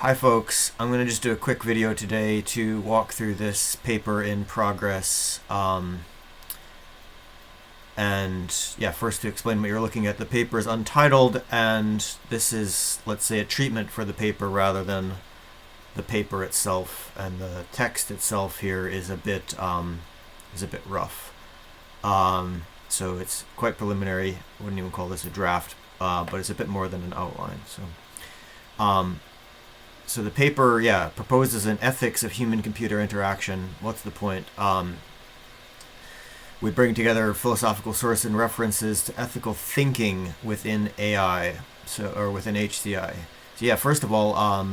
Hi folks, I'm going to just do a quick video today to walk through this paper in progress. First to explain what you're looking at. The paper is untitled, and this is, let's say, a treatment for the paper rather than the paper itself. And the text itself here is a bit rough. So it's quite preliminary. I wouldn't even call this a draft, but it's a bit more than an outline. So the paper, proposes an ethics of human-computer interaction. What's the point? We bring together philosophical source and references to ethical thinking within AI, or within HCI. So first of all,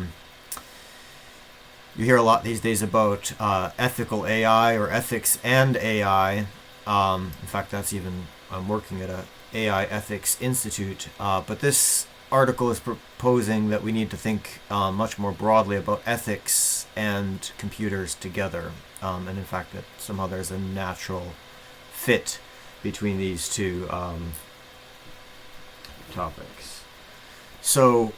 you hear a lot these days about ethical AI or ethics and AI. In fact, I'm working at a AI Ethics Institute, but this article is proposing that we need to think much more broadly about ethics and computers together, and in fact that somehow there's a natural fit between these two topics. So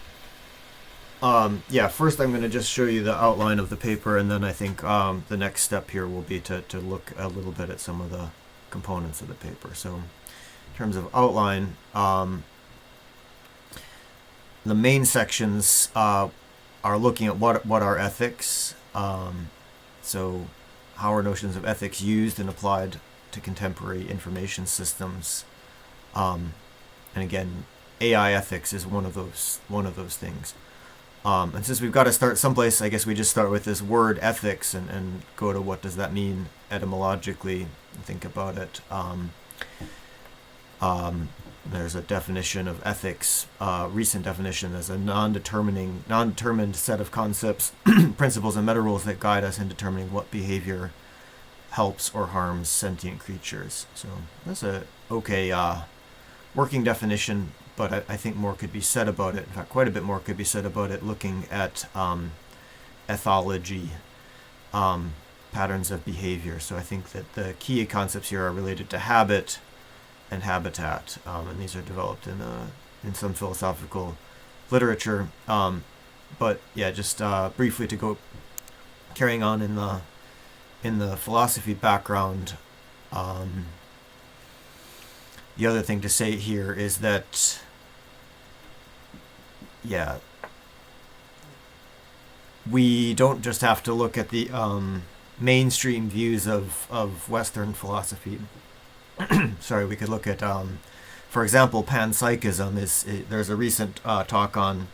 first I'm going to just show you the outline of the paper, and then I think the next step here will be to look a little bit at some of the components of the paper. So in terms of outline, the main sections are looking at what are ethics, so how are notions of ethics used and applied to contemporary information systems, and again, AI ethics is one of those things. And since we've got to start someplace, I guess we just start with this word ethics and go to what does that mean etymologically and think about it. There's a definition of ethics, recent definition as a non-determined set of concepts, principles, and meta rules that guide us in determining what behavior helps or harms sentient creatures. So that's a okay working definition, but I think more could be said about it. In fact, quite a bit more could be said about it looking at ethology, patterns of behavior. So I think that the key concepts here are related to habit and habitat, and these are developed in some philosophical literature. But just briefly to go carrying on in the philosophy background. The other thing to say here is that we don't just have to look at the mainstream views of Western philosophy. Sorry, we could look at, for example, panpsychism. There's a recent talk on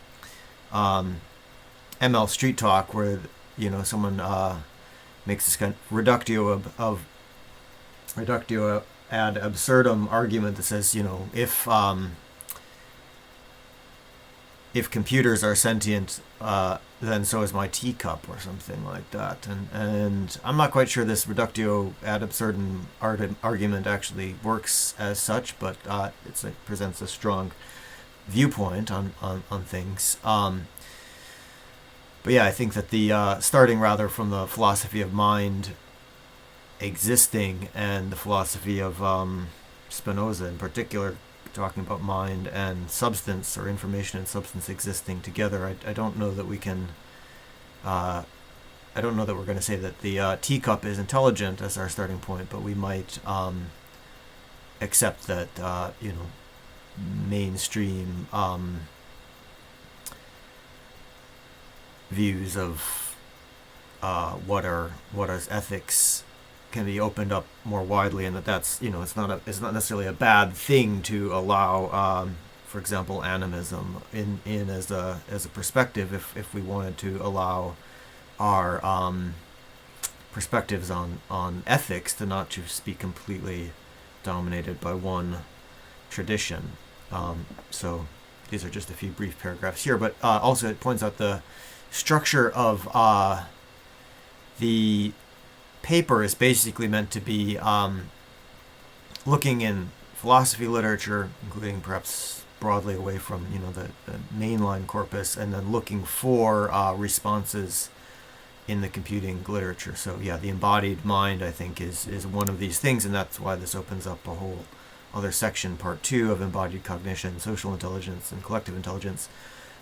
ML Street Talk where someone makes this kind of reductio ad absurdum argument that says if computers are sentient, then so is my teacup, or something like that. And I'm not quite sure this reductio ad absurdum argument actually works as such, but it presents a strong viewpoint on things. But I think that the starting rather from the philosophy of mind existing and the philosophy of Spinoza in particular, talking about mind and substance, or information and substance existing together, I don't know that we can I don't know that we're going to say that the teacup is intelligent as our starting point, but we might accept that mainstream views of what is ethics can be opened up more widely, and that's it's not necessarily a bad thing to allow, for example, animism in as a perspective if we wanted to allow our perspectives on ethics to not just be completely dominated by one tradition. So these are just a few brief paragraphs here, but also it points out the structure of the paper is basically meant to be looking in philosophy literature, including perhaps broadly away from the mainline corpus, and then looking for responses in the computing literature. So the embodied mind, I think, is one of these things, and that's why this opens up a whole other section, part 2 of embodied cognition, social intelligence, and collective intelligence.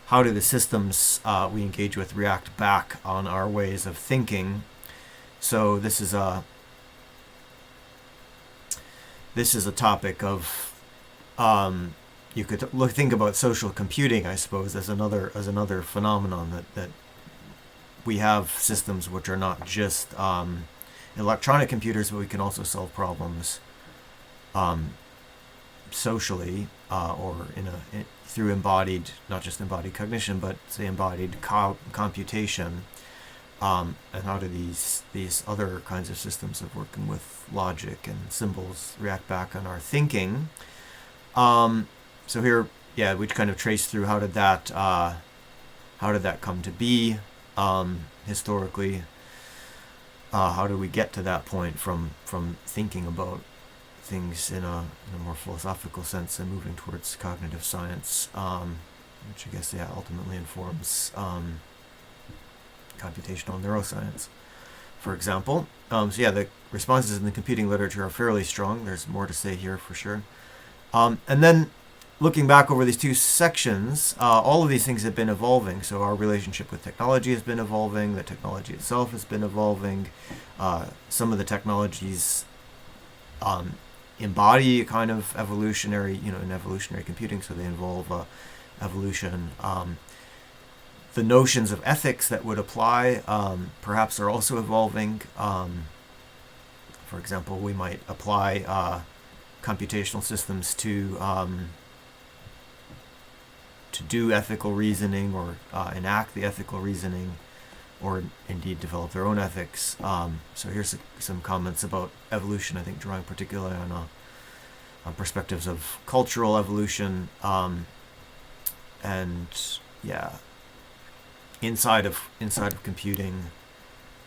how do the systems we engage with react back on our ways of thinking. So this is a topic of you could think about social computing, I suppose, as another phenomenon that we have systems which are not just electronic computers, but we can also solve problems socially or through embodied, not just embodied cognition, but say embodied computation. And how do these other kinds of systems of working with logic and symbols react back on our thinking? So here, we kind of trace through how did that come to be historically. How do we get to that point from thinking about things in a more philosophical sense and moving towards cognitive science, which I guess ultimately informs computational neuroscience, for example. The responses in the computing literature are fairly strong. There's more to say here for sure. And then looking back over these two sections, all of these things have been evolving. So our relationship with technology has been evolving. The technology itself has been evolving. Some of the technologies embody a kind of evolutionary, in evolutionary computing, so they involve evolution. The notions of ethics that would apply perhaps are also evolving. For example, we might apply computational systems to do ethical reasoning or enact the ethical reasoning, or indeed develop their own ethics. So here's some comments about evolution, I think drawing particularly on perspectives of cultural evolution, and inside of computing,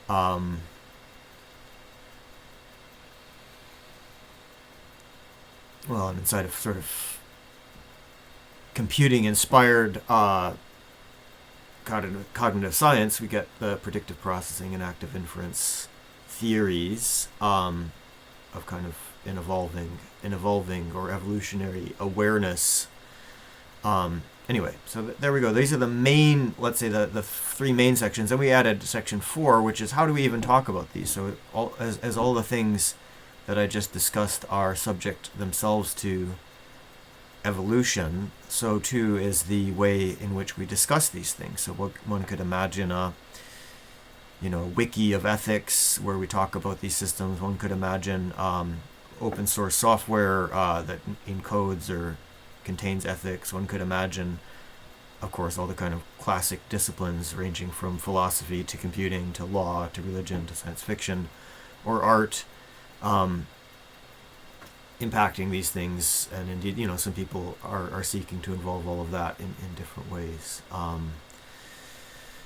and inside of sort of computing inspired cognitive science, we get the predictive processing and active inference theories of kind of an evolving or evolutionary awareness. Anyway, so there we go. These are the main, let's say, the three main sections. Then we added section 4, which is how do we even talk about these? So as all the things that I just discussed are subject themselves to evolution, so too is the way in which we discuss these things. So one could imagine a wiki of ethics where we talk about these systems. One could imagine open source software that encodes or contains ethics. One could imagine, of course, all the kind of classic disciplines ranging from philosophy to computing to law to religion to science fiction or art, impacting these things. And indeed, some people are seeking to involve all of that in different ways.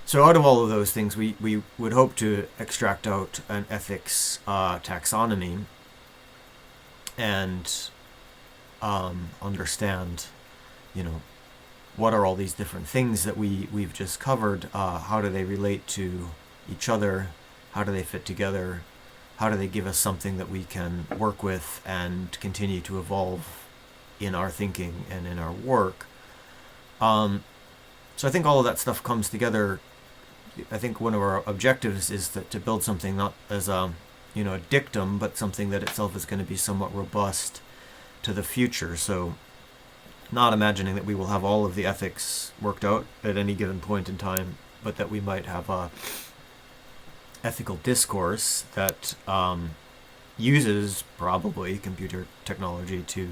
So out of all of those things, we would hope to extract out an ethics taxonomy and understand, what are all these different things that we've just covered? How do they relate to each other? How do they fit together? How do they give us something that we can work with and continue to evolve in our thinking and in our work? So I think all of that stuff comes together. I think one of our objectives is to build something not as a dictum, but something that itself is going to be somewhat robust to the future. So not imagining that we will have all of the ethics worked out at any given point in time, but that we might have a ethical discourse that uses probably computer technology to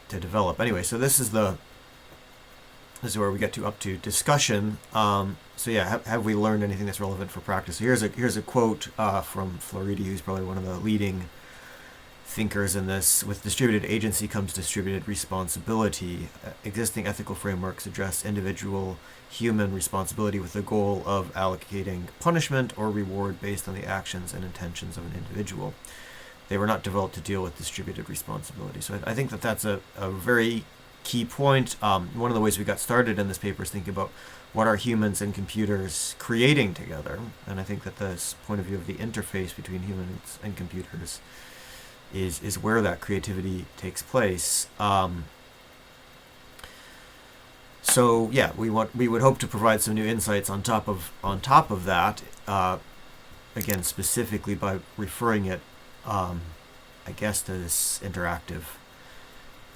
develop. Anyway, so this is where we get up to discussion. Have we learned anything that's relevant for practice? So here's a quote from Floridi, who's probably one of the leading thinkers in this. With distributed agency comes distributed responsibility. Existing ethical frameworks address individual human responsibility with the goal of allocating punishment or reward based on the actions and intentions of an individual. They were not developed to deal with distributed responsibility. So I think that's a very key point. One of the ways we got started in this paper is thinking about what are humans and computers creating together. And I think that this point of view of the interface between humans and computers is where that creativity takes place. So yeah, we would hope to provide some new insights on top of that. Again, specifically by referring it, I guess, to this interactive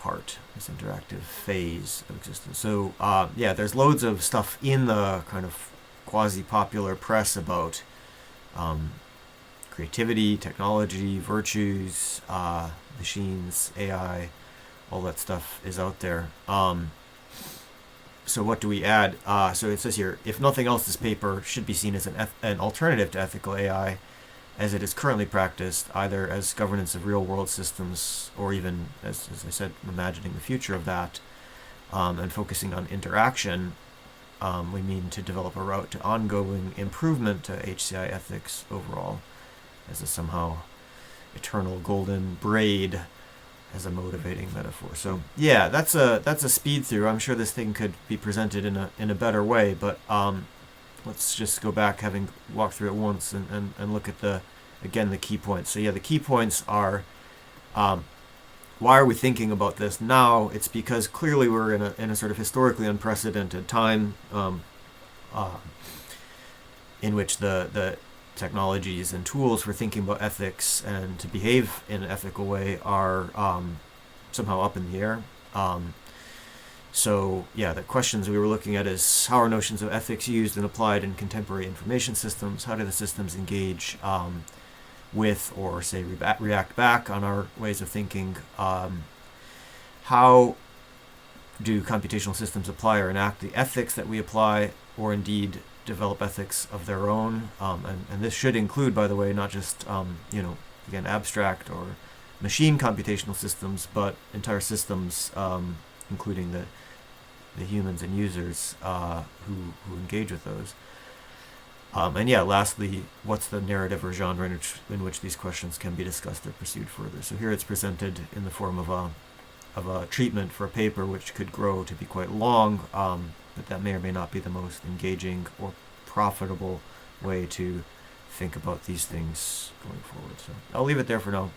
part, this interactive phase of existence. So yeah, there's loads of stuff in the kind of quasi-popular press about creativity, technology, virtues, machines, AI, all that stuff is out there. So what do we add? So it says here, if nothing else, this paper should be seen as an alternative to ethical AI as it is currently practiced, either as governance of real-world systems or even, as I said, imagining the future of that, and focusing on interaction. We mean to develop a route to ongoing improvement to HCI ethics overall as a somehow eternal golden braid as a motivating metaphor. So yeah, that's a speed through. I'm sure this thing could be presented in a better way, but let's just go back, having walked through it once, and look at the key points. So yeah, the key points are, why are we thinking about this now? It's because clearly we're in a sort of historically unprecedented time in which the technologies and tools for thinking about ethics and to behave in an ethical way are somehow up in the air. So yeah, the questions we were looking at is, how are notions of ethics used and applied in contemporary information systems? How do the systems engage with, or say react back on our ways of thinking? How do computational systems apply or enact the ethics that we apply, or indeed develop ethics of their own? And this should include, by the way, not just again, abstract or machine computational systems, but entire systems, including the humans and users who engage with those. And yeah, lastly, what's the narrative or genre in which these questions can be discussed or pursued further? So here it's presented in the form of a treatment for a paper, which could grow to be quite long, but that may or may not be the most engaging or profitable way to think about these things going forward. So I'll leave it there for now.